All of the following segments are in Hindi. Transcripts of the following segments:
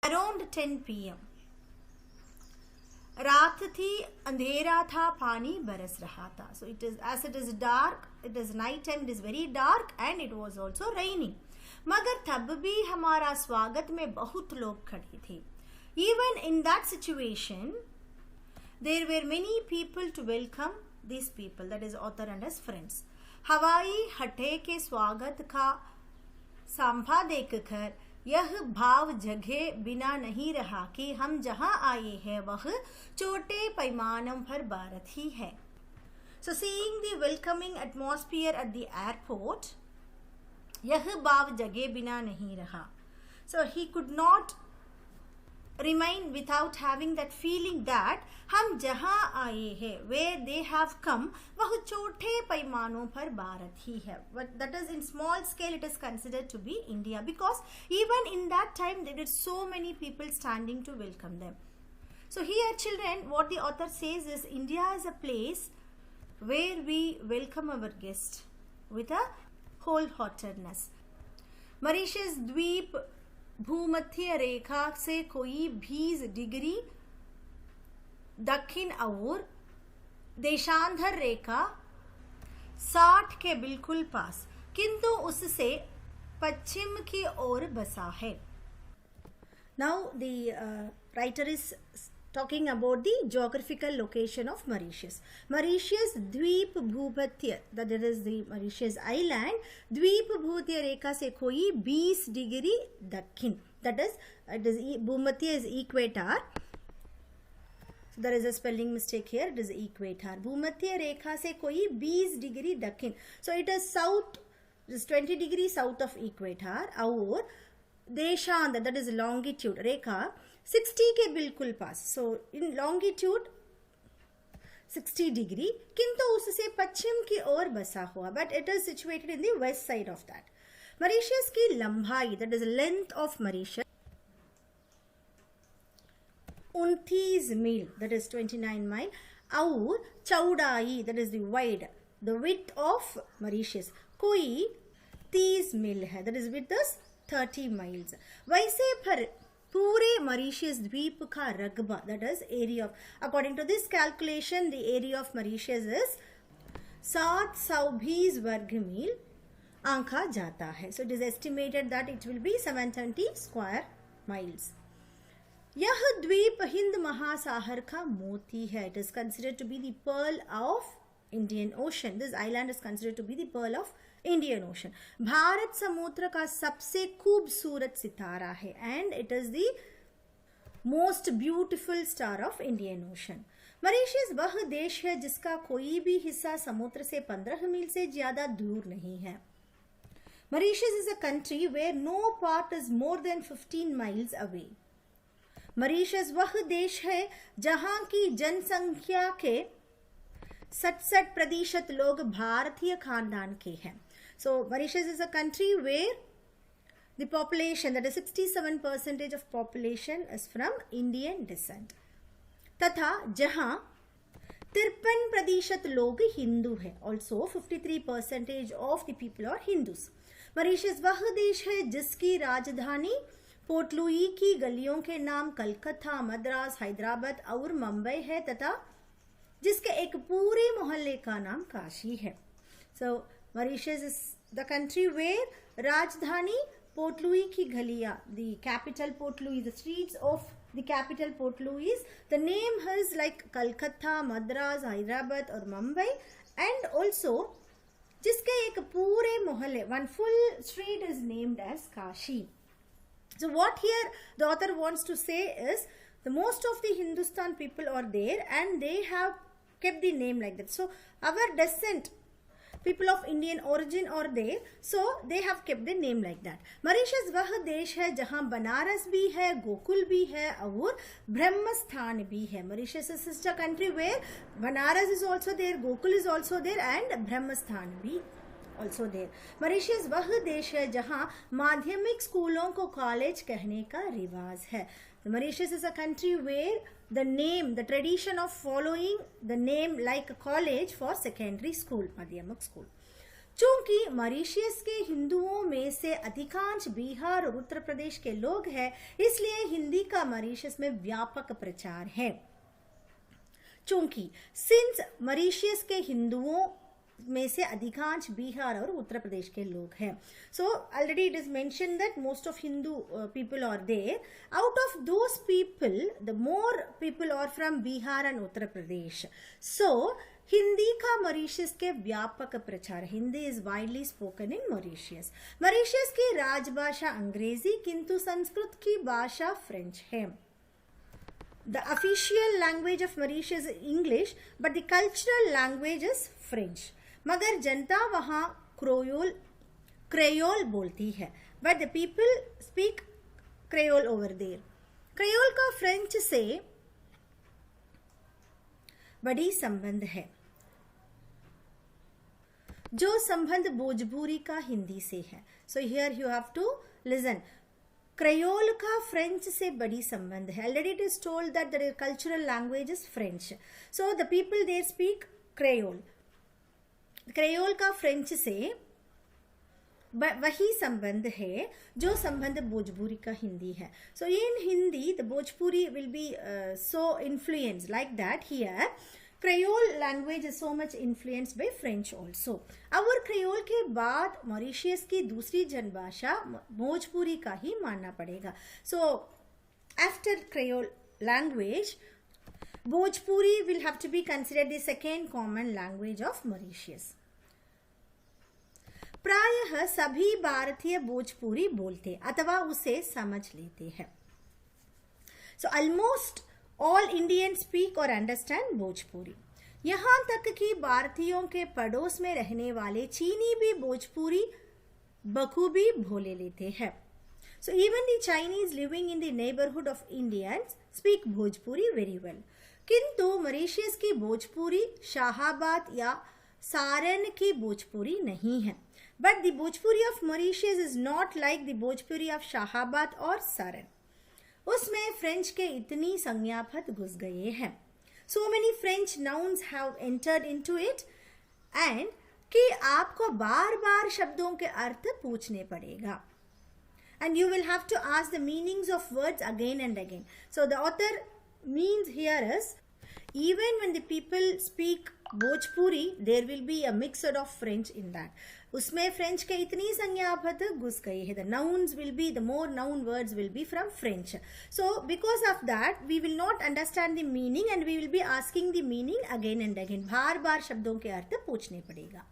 Around 10 p.m. रात थी, अंधेरा था, पानी बरस रहा था. So it is dark, it is night time, it is very dark and it was also raining. मगर तब भी हमारा स्वागत में बहुत लोग खड़े थे. Even in that situation, there were many people to welcome these people, that is author and his friends. हवाई हटे के स्वागत का सांभा देखकर यह भाव जगे बिना नहीं रहा कि हम जहां आए हैं वह छोटे पैमानों पर भारत ही है. So seeing the welcoming atmosphere at the airport, यह भाव जगे बिना नहीं रहा. So he could not remain without having that feeling that हम जहां आए हैं, where they have come, वह छोटे पैमानों पर भारत ही है. But that is in small scale, it is considered to be India, because even in that time there were so many people standing to welcome them. So here children, what the author says is India is a place where we welcome our guest with a wholeheartedness. Mauritius द्वीप भूमध्य रेखा से कोई 20 डिग्री दक्षिण और देशांतर रेखा 60 के बिल्कुल पास, किंतु उससे पश्चिम की ओर बसा है. Now the writer is talking about the geographical location of Mauritius. Mauritius द्वीप भूमध्य, that is the Mauritius island, द्वीप भूमध्य रेखा से कोई 20 डिग्री दक्षिण, that is भूमध्य is equator. So there is a spelling mistake here, it is equator. भूमध्य रेखा से कोई 20 डिग्री दक्षिण, so it is south, it is 20 degrees south of equator. और देशांतर, that is longitude रेखा 60 के बिल्कुल पास, so in longitude 60 डिग्री, किंतु उससे पश्चिम की ओर बसा हुआ, but it is situated in the west side of that. Mauritius की लंबाई, that is length of Mauritius 29 meal, that is 29 mile, और चौड़ाई, that is the wide, the width of Mauritius कोई 30 मील है, that is width is 30 miles. वैसे पर पूरे मॉरिशस द्वीप का रकबा, that is area of, according to this calculation the area of Mauritius is 720 वर्ग मील आंका जाता है. So it is estimated that it will be 720 square miles. यह द्वीप हिंद महासागर का मोती है. It is considered to be the pearl of Indian Ocean. This island is considered to be the pearl of Indian Ocean. Bharat समुद्र का सबसे खूबसूरत सितारा है, and it is the most beautiful star of Indian Ocean. Mauritius वह देश है जिसका कोई भी हिस्सा समुद्र से 15 मील से ज्यादा दूर नहीं है. Mauritius is a country where no part is more than 15 miles away. Mauritius वह देश है जहां की जनसंख्या के 67% लोग भारतीय खानदान के हैं. So Mauritius is a country where the population, that is 67% of population is from Indian descent. तथा जहां 53% लोग हिंदू हैं. Also 53% of the people are Hindus. Mauritius वह देश है जिसकी राजधानी पोर्ट लुई की गलियों के नाम कलकत्ता, मद्रास, हैदराबाद और मुंबई है, तथा जिसके एक पूरे मोहल्ले का नाम काशी है. So Mauritius is the country where राजधानी पोर्ट लुई की गलियां, the capital Port Louis, the streets of the capital Port Louis, the name is like Calcutta, Madras, Hyderabad और मुंबई, and also जिसके एक पूरे मोहल्ले, one full street is named as Kashi. So what here the author wants to say is the most of the Hindustan people are there and they have kept the name like that. So our descent, people of Indian origin are there, so they have kept the name like that. Mauritius वह देश है जहां बनारस भी है, गोकुल भी है और ब्रह्म स्थान भी है. Mauritius is a country where Banaras is also there, Gokul is also there and ब्रह्म स्थान भी also there. Mauritius वह देश है जहां माध्यमिक स्कूलों को कॉलेज कहने का रिवाज है. Mauritius is a country where the name, the tradition of following the name like a college for secondary school, madhyamik school. चूंकि मॉरिशस के हिंदुओं में से अधिकांश बिहार और उत्तर प्रदेश के लोग हैं, इसलिए हिंदी का मॉरिशस में व्यापक प्रचार है। चूंकि सिंस मॉरिशस के हिंदुओं में से अधिकांश बिहार और उत्तर प्रदेश के लोग हैं, so already it is mention that most of Hindu people are there. Out of those people the more people are from Bihar and Uttar Pradesh. So Hindi का मॉरिशस के व्यापक प्रचार, Hindi is widely spoken in Mauritius. Mauritius की राजभाषा अंग्रेजी, किंतु संस्कृत की भाषा फ्रेंच है। The official language of Mauritius is English, but the cultural language is French. मगर जनता वहाँ क्रेयोल बोलती है, but the people speak Creole over there. क्रेयोल का फ्रेंच से बड़ी संबंध है, जो संबंध भोजपुरी का हिंदी से है। So here you have to listen. क्रेयोल का फ्रेंच से बड़ी संबंध है। Already it is told that the cultural language is French, so the people there speak Creole. Creole का फ्रेंच से वही संबंध है जो संबंध भोजपुरी का हिंदी है। So in Hindi the Bhojpuri will be so influenced like that here Creole language is so much influenced by French also. और क्रेयोल के बाद मॉरिशस की दूसरी जनभाषा भोजपुरी का ही मानना पड़ेगा। So after Creole language, Bhojpuri will have to be considered the second common language of Mauritius. प्रायः सभी भारतीय भोजपुरी बोलते अथवा उसे समझ लेते हैं। So almost all Indian speak और अंडरस्टैंड भोजपुरी। यहाँ तक कि भारतीयों के पड़ोस में रहने वाले चीनी भी भोजपुरी बखूबी भोले लेते हैं। So even the Chinese living in the neighbourhood of Indians speak Bhojpuri very well. किंतु मॉरिशस की भोजपुरी शाहाबाद या सारन की भोजपुरी नहीं है। But the Bhojpuri of Mauritius is not like the Bhojpuri of Shahabad और सारन। उसमें फ्रेंच के इतनी संज्ञापद घुस गए हैं, so many French nouns have entered into it, and कि आपको बार बार शब्दों के अर्थ पूछने पड़ेगा, and you will have to ask the meanings of words again and again. So the author means here is even when the people speak Bhojpuri, there will be a mixture of French in that. उसमें फ्रेंच के इतनी संज्ञापद घुस गई है। The nouns will be, the more noun words will be from French. So because of that, we will not understand the meaning and we will be asking the meaning again and again. बार बार शब्दों के अर्थ पूछने पड़ेगा।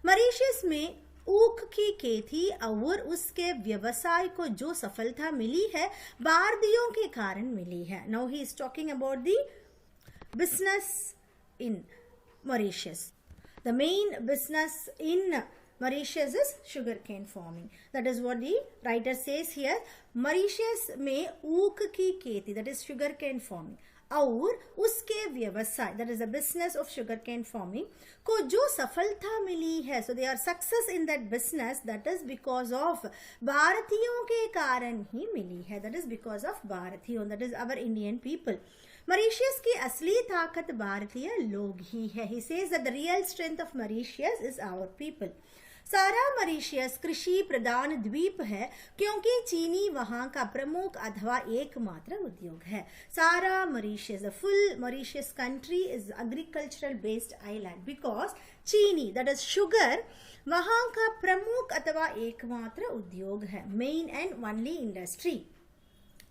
मॉरिशस में ऊख की खेती और उसके व्यवसाय को जो सफलता मिली है, भारतीयों के कारण मिली है। Now he is talking about the business in Mauritius. The main business in Mauritius is sugarcane farming. That is what the writer says here. Mauritius में ऊख की खेती, that is sugarcane farming, और उसके व्यवसाय, that is the business of sugarcane farming, को जो सफलता मिली है, so they are success in that business, that is because of भारतीयों के कारण ही मिली है, that is because of भारतीयों, that is our Indian people. Mauritius की असली ताकत भारतीय लोग ही है। He says that the real strength of Mauritius is our people. सारा मॉरिशस कृषि प्रधान द्वीप है, क्योंकि चीनी वहाँ का प्रमुख अथवा एकमात्र उद्योग है। सारा Mauritius, the full Mauritius country is agricultural based island because चीनी, that is sugar, वहाँ का प्रमुख अथवा एकमात्र उद्योग है, main and only industry.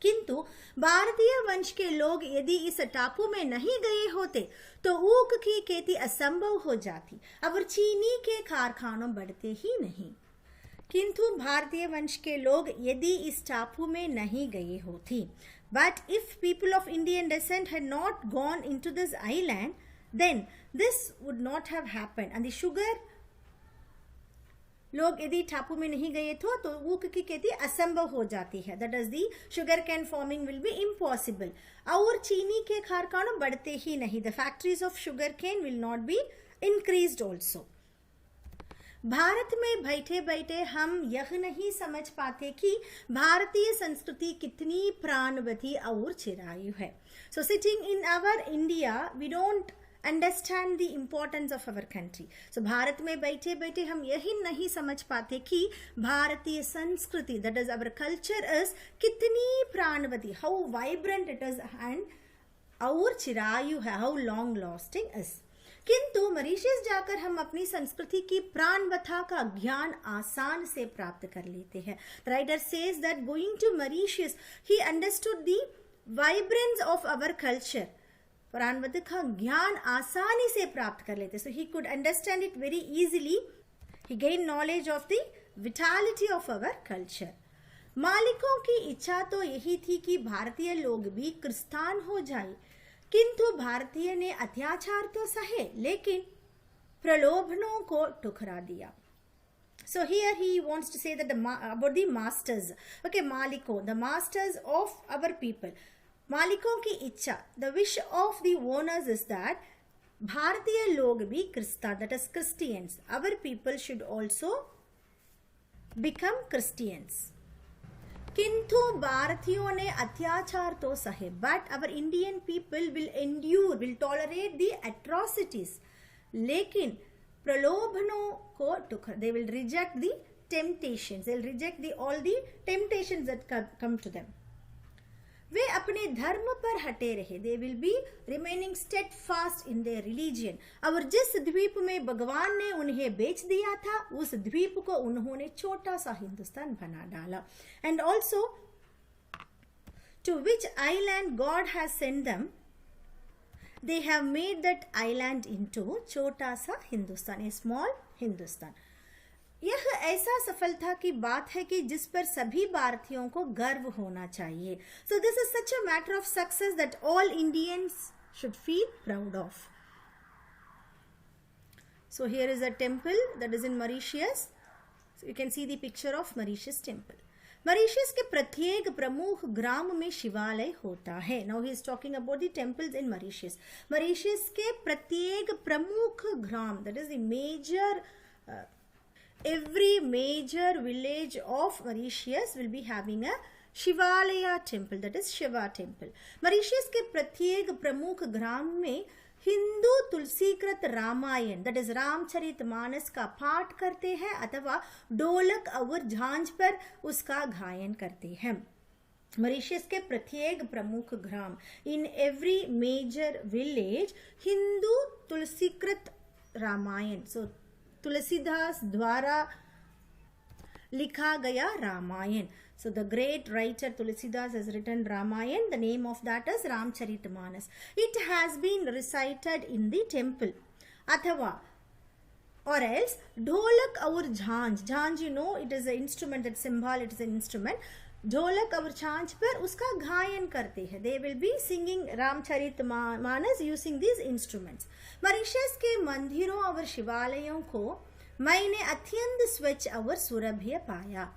किंतु भारतीय वंश के लोग यदि इस टापू में नहीं गए होते तो ऊख की खेती असंभव हो जाती और चीनी के कारखानों बढ़ते ही नहीं। किंतु भारतीय वंश के लोग यदि इस टापू में नहीं गए होते, but if people of Indian descent had not gone into this island, then this would not have happened and the sugar, लोग यदि टापू में नहीं गए तो ऊख की खेती असंभव हो जाती है, that is the sugar cane farming will be impossible, और चीनी के कारखाने बढ़ते ही नहीं, the factories of sugar cane will not be increased also. Bharat में बैठे बैठे हम यह नहीं समझ पाते कि भारतीय संस्कृति कितनी प्राणवती और चिरायु है। So sitting in our India we don't understand the importance of our country. So Bharat में बैठे बैठे हम यही नहीं समझ पाते कि भारतीय संस्कृति, that is our culture, is कितनी प्राणवती, how vibrant it is and और चिरायु है, हाउ लॉन्ग लास्टिंग इज. किंतु मॉरिशस जाकर हम अपनी संस्कृति की प्राणवथा का ज्ञान आसान से प्राप्त कर लेते हैं. The writer says that going to Mauritius, he understood the vibrance of our culture. प्राणवता का ज्ञान आसानी से प्राप्त कर लेते. So he could understand it very easily. He gained knowledge of the vitality of our culture. मालिकों की इच्छा तो यही थी कि भारतीय लोग भी क्रिस्तान हो जाए, किंतु भारतीय ने अत्याचार तो सहे लेकिन प्रलोभनों को ठुकरा दिया. So here he wants to say that about the masters, okay, मालिकों, the masters of our people. मालिकों की इच्छा, the wish of the owners is that भारतीय लोग भी क्रिस्तान, that is Christians, our people should also become Christians. किंतु भारतीयों ने अत्याचार तो सहे, but our Indian people will endure, will tolerate the atrocities, लेकिन प्रलोभनों को टुकरा, they will reject the temptations, they will reject the all the temptations that come to them. वे अपने धर्म पर हटे रहे, they will be remaining steadfast in their religion. और जिस द्वीप में भगवान ने उन्हें बेच दिया था, उस द्वीप को उन्होंने छोटा सा हिंदुस्तान बना डाला. And also to which island God has sent them, they have made that island into छोटा सा हिंदुस्तान, ए स्मॉल हिंदुस्तान. यह ऐसा सफलता की बात है कि जिस पर सभी भारतीयों को गर्व होना चाहिए. So this is such a matter of success that all Indians should feel proud of. So here is a temple that is in Mauritius. You can see the picture of Mauritius temple. Mauritius के प्रत्येक प्रमुख ग्राम में शिवालय होता है. Now he is talking about the temples in Mauritius. Mauritius के प्रत्येक प्रमुख ग्राम, that is the major, every major village of Mauritius will be having a Shivalaya temple, that is Shiva temple. Mauritius के प्रत्येक प्रमुख ग्राम में हिंदू तुलसीकृत रामायण, that is रामचरितमानस का पाठ करते हैं अथवा ढोलक और झांझ पर उसका गायन करते हैं. मॉरिशस के प्रत्येक प्रमुख ग्राम, in every major village, Hindu तुलसीकृत रामायण, सो तुलसीदास द्वारा लिखा गया Ramayan. So the great writer Tulsidas has written Ramayan. The name of that is Ramcharitmanas. It has been recited in the temple. अथवा or else ढोलक और झांझ, झांझ you know it is an instrument, that symbol, it is an instrument. ढोलक और झांझ पर उसका गायन करते हैं. They will be singing Ramcharitmanas using these instruments. Mauritius के मंदिरों और शिवालयों को मैंने अत्यंत स्वच्छ और सुरभ्य पाया.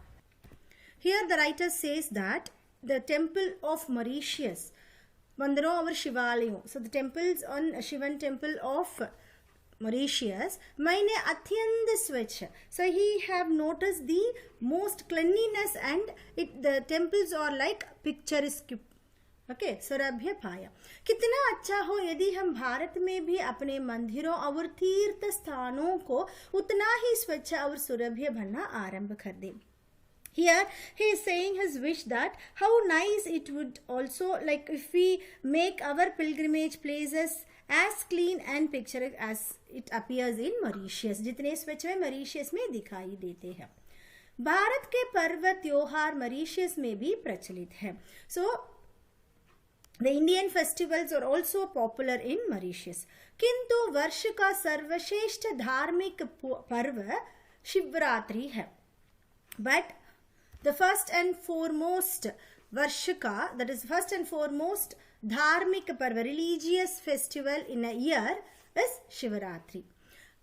Here the writer says that the temple of Mauritius, मंदिरों और शिवालयों, so the temples on Shivan temple of Mauritius, मैंने अत्यंत स्वच्छ, so he have noticed the most cleanliness and the temples are like picturesque. Okay, सुरभ्य पाया. कितना अच्छा हो यदि हम भारत में भी अपने मंदिरों और तीर्थ स्थानों को उतना ही स्वच्छ और सुरभ्य बनना आरंभ कर दें. Here he is saying his wish that how nice it would also like if we make our pilgrimage places as clean and picturesque as it appears in Mauritius, जितने स्वच्छ में मॉरिशस में दिखाई देते हैं. भारत के पर्व त्योहार मॉरिशस में भी प्रचलित है. So the Indian festivals are also popular in Mauritius. किंतु वर्ष का सर्वश्रेष्ठ धार्मिक पर्व शिवरात्रि है. But the first and foremost वर्ष का, that is first and foremost धार्मिक पर्व, religious festival in a year is Shivratri.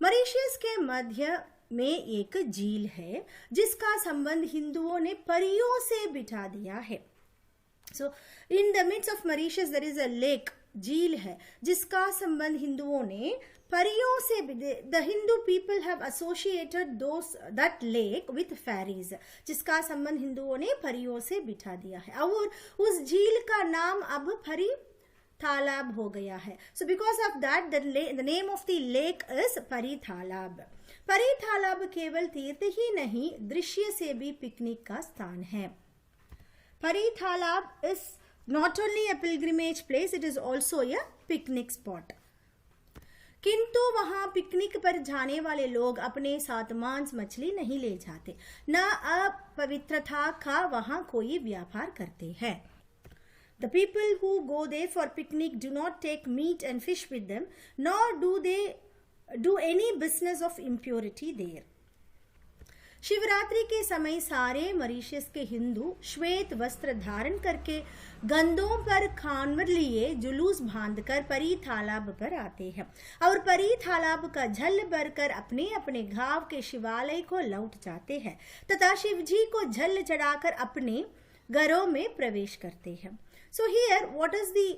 Mauritius के मध्य में एक झील है जिसका संबंध हिंदुओं ने परियों से बिठा दिया है. So in the midst of Mauritius there is a lake, झील है जिसका संबंध हिंदुओं ने परियों से, the Hindu people have associated that lake with fairies, जिसका संबंध हिंदुओं ने परियों से बिठा दिया है. और उस झील का नाम अब परी तालाब हो गया है. So because of that, the name of the lake is परी तालाब. परी तालाब केवल तीर्थ ही नहीं, दृश्य से भी पिकनिक का स्थान है. परी तालाब is not only a pilgrimage place, it is also a picnic spot. किंतु वहां पिकनिक पर जाने वाले लोग अपने साथ मांस मछली नहीं ले जाते, न अपवित्रता का वहां कोई व्यापार करते हैं. The people who go there for picnic do not take meat and fish with them, nor do they do any business of impurity there. Shivratri के समय सारे मॉरिशस के हिंदू श्वेत वस्त्र धारण करके गंधों पर खानवर लिए जुलूस बांधकर परी तालाब पर आते हैं और परी तालाब का जल भरकर अपने अपने गांव के शिवालय को लौट जाते हैं तथा शिव जी को जल चढ़ाकर अपने घरों में प्रवेश करते हैं. So here what is the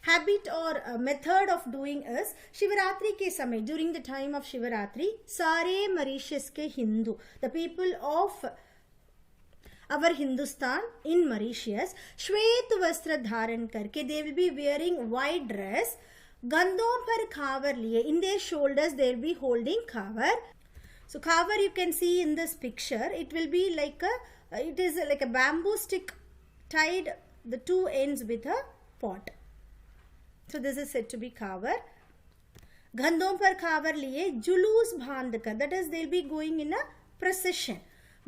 habit or method of doing is, Shivratri के समय, during the time of Shivratri, सारे मॉरिशस के Hindu, the people of our Hindustan in Mauritius, श्वेत वस्त्र धारण करके, they will be wearing white dress, गंधों पर खावर लिए, in their shoulders they will be holding Khawar. So Khawar you can see in this picture, it will be like it is like a bamboo stick tied the two ends with a pot. So this is said to be Khawar. गंधों पर खावर लिए जुलूस बांधकर, that is they'll be going in a procession,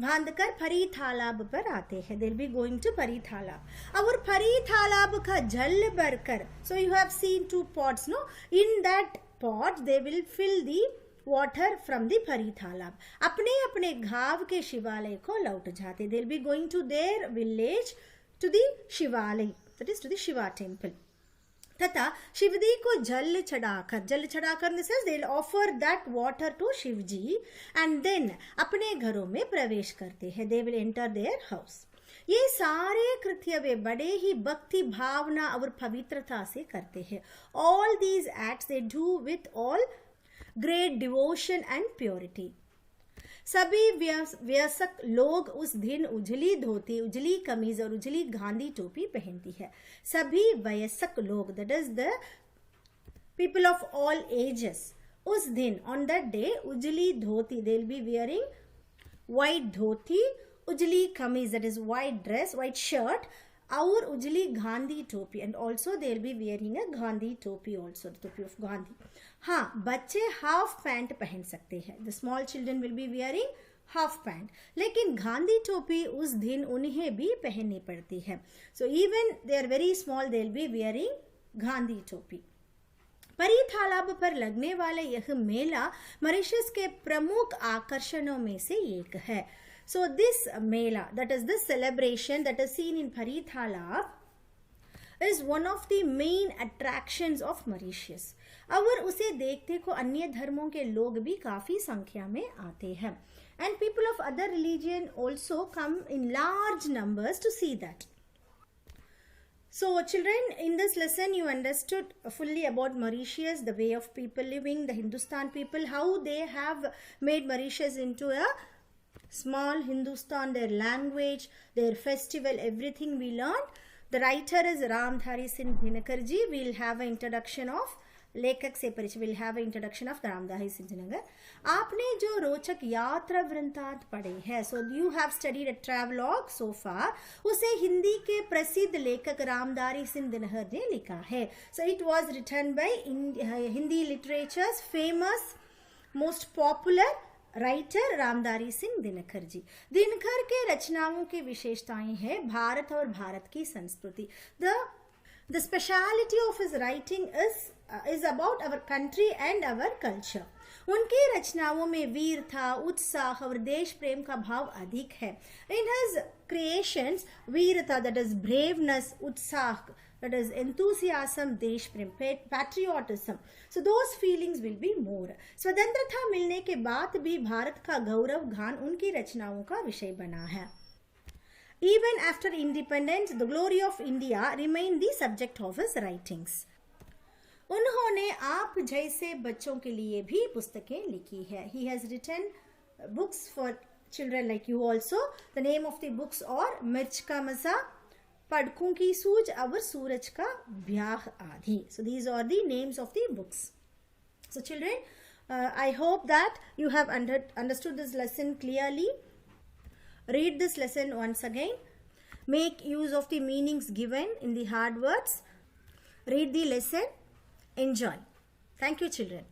बांधकर परी तालाब पर आते हैं. They'll be going to परी तालाब. और परी तालाब का जल भरकर, so you have seen two pots, no? In that pot they will fill the water from the परी तालाब. अपने अपने गांव के शिवालय को लौट जाते. They'll be going to their village, to the शिवालय, that is to the Shiva temple. तथा शिवजी को जल चढ़ाकर this is they'll offer that water to Shivji and then अपने घरों में प्रवेश करते हैं. They will enter their house. ये सारे कृत्य वे बड़े ही भक्ति भावना और पवित्रता से करते हैं. All these acts they do with all great devotion and purity. सभी वयस्क लोग उस दिन उजली धोती, उजली कमीज और उजली गांधी टोपी पहनती है. सभी वयस्क लोग, that is the people of all ages, उस दिन on that day उजली धोती, they will be wearing white धोती, उजली कमीज, that is white dress, white shirt, और उजली गांधी टोपी, and also they will be wearing a Gandhi टोपी also, the टोपी of गांधी. हाँ, बच्चे हाफ पैंट पहन सकते हैं. The small children will be wearing half pant, लेकिन गांधी टोपी उस दिन उन्हें भी पहननी पड़ती है. So even they are very small, they will be wearing Gandhi टोपी. परी तालाब पर लगने वाले यह मेला मॉरिशस के प्रमुख आकर्षणों में से एक है. So this mela, that is this celebration that is seen in Pari Talab, is one of the main attractions of Mauritius. और उसे देखने को अन्य धर्मों के लोग भी काफी संख्या में आते हैं. And people of other religion also come in large numbers to see that. So children, in this lesson you understood fully about Mauritius, the way of people living, the Hindustan people, how they have made Mauritius into a small Hindustan, their language, their festival, everything we learned. The writer is Ramdhari Singh Dinakarji. We will have an introduction of लेखक से परिचय. Will have introduction of Ramdhari Singh Dinkar. आपने जो रोचक यात्रा वृंतांत पढ़े हैं, so you have studied a travelogue so far, उसे हिंदी के प्रसिद्ध लेखक रामधारी सिंह दिनकर ने लिखा है. So it was written by Hindi literature's famous most popular writer Ramdhari Singh Dinkar ji. Dinkar के रचनाओं की विशेषताएं हैं भारत और भारत की संस्कृति. The speciality of his writing is about our country and our culture. उनकी रचनाओं में वीरता, उत्साह और देश प्रेम का भाव अधिक है. In his creations, वीरता, that is braveness, उत्साह, that is enthusiasm, देश प्रेम, patriotism. So those feelings will be more. स्वतंत्रता मिलने के बाद भी भारत का गौरव गान उनकी रचनाओं का विषय बना है. Even after independence, the glory of India remained the subject of his writings. उन्होंने आप जैसे बच्चों के लिए भी पुस्तकें लिखी है. He has written books for children like you also. The name of the books are मिर्च का मज़ा, पड़कों की सूझ और सूरज का ब्याह आदि. So these are the names of the books. So children, I hope that you have understood this lesson clearly. Read this lesson once again. Make use of the meanings given in the hard words. Read the lesson. Enjoy. Thank you, children.